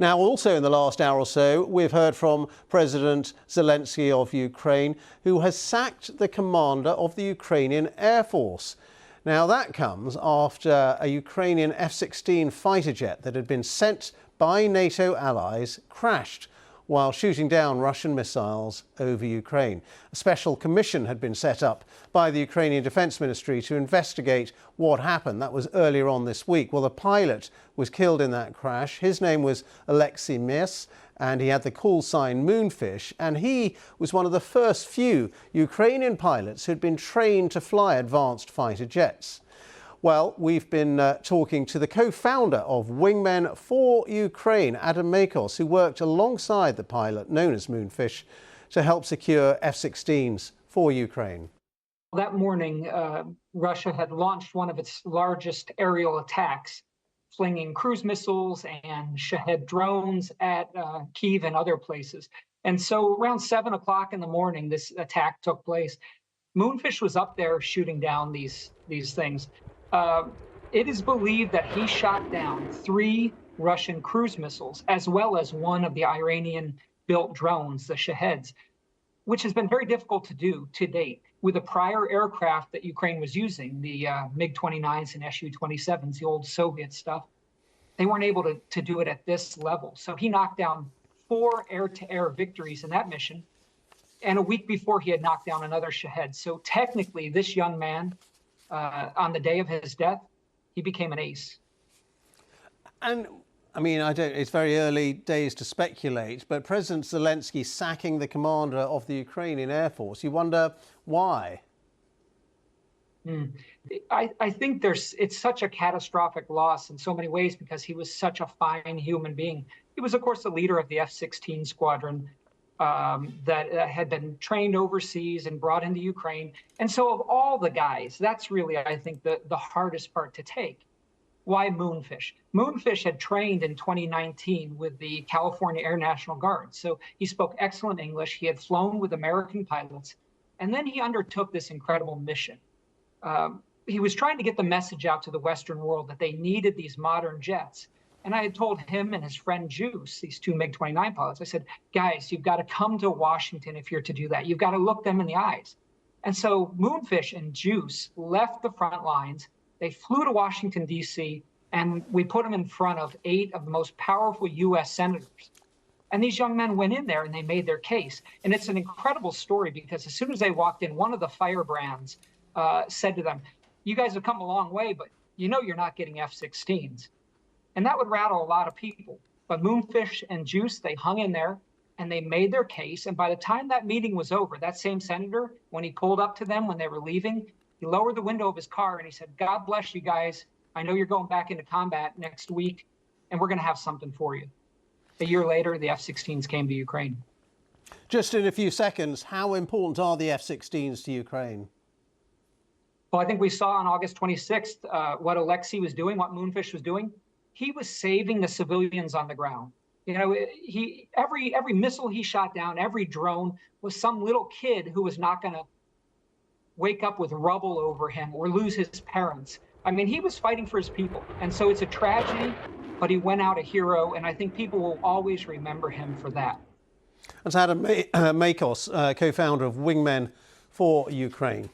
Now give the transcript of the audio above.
Now, also in the last hour or so, we've heard from President Zelensky of Ukraine, who has sacked the commander of the Ukrainian Air Force. Now, that comes after a Ukrainian F-16 fighter jet that had been sent by NATO allies crashed while shooting down Russian missiles over Ukraine. A special commission had been set up by the Ukrainian Defence Ministry to investigate what happened. That was earlier on this week. Well, the pilot was killed in that crash. His name was Alexey Mis, and he had the call sign Moonfish, and he was one of the first few Ukrainian pilots who'd been trained to fly advanced fighter jets. Well, we've been talking to the co-founder of Wingmen for Ukraine, Makos, who worked alongside the pilot known as Moonfish to help secure F-16s for Ukraine. That morning, Russia had launched one of its largest aerial attacks, flinging cruise missiles and Shahed drones at Kiev and other places. And so around 7 o'clock in the morning, this attack took place. Moonfish was up there shooting down these things. It is believed that he shot down 3 Russian cruise missiles, as well as one of the Iranian-built drones, the Shaheds, which has been very difficult to do to date. With the prior aircraft that Ukraine was using, the MiG-29s and Su-27s, the old Soviet stuff, they weren't able to do it at this level. So he knocked down 4 air-to-air victories in that mission, and a week before he had knocked down another Shahed. So technically, this young man, on the day of his death, he became an ace. And I mean, it's very early days to speculate, but President Zelensky sacking the commander of the Ukrainian Air Force, you wonder why? I think it's such a catastrophic loss in so many ways because he was such a fine human being. He was, of course, the leader of the F-16 squadron that had been trained overseas and brought into Ukraine. And so of all the guys, that's really, I think, the hardest part to take. Why Moonfish? Moonfish had trained in 2019 with the California Air National Guard. So he spoke excellent English. He had flown with American pilots. And then he undertook this incredible mission. He was trying to get the message out to the Western world that they needed these modern jets. And I had told him and his friend Juice, these 2 MiG-29 pilots, I said, guys, you've got to come to Washington if you're to do that. You've got to look them in the eyes. And so Moonfish and Juice left the front lines. They flew to Washington, D.C., and we put them in front of 8 of the most powerful U.S. senators. And these young men went in there and they made their case. And it's an incredible story because as soon as they walked in, one of the firebrands said to them, you guys have come a long way, but you know you're not getting F-16s. And that would rattle a lot of people. But Moonfish and Juice, they hung in there and they made their case. And by the time that meeting was over, that same senator, when he pulled up to them when they were leaving, he lowered the window of his car and he said, God bless you guys. I know you're going back into combat next week and we're going to have something for you. A year later, the F-16s came to Ukraine. Just in a few seconds, how important are the F-16s to Ukraine? Well, I think we saw on August 26th what Alexey was doing, what Moonfish was doing. He was saving the civilians on the ground. You know, every missile he shot down, every drone was some little kid who was not going to wake up with rubble over him or lose his parents. I mean, he was fighting for his people. And so it's a tragedy, but he went out a hero. And I think people will always remember him for that. That's Makos, co-founder of Wingmen for Ukraine.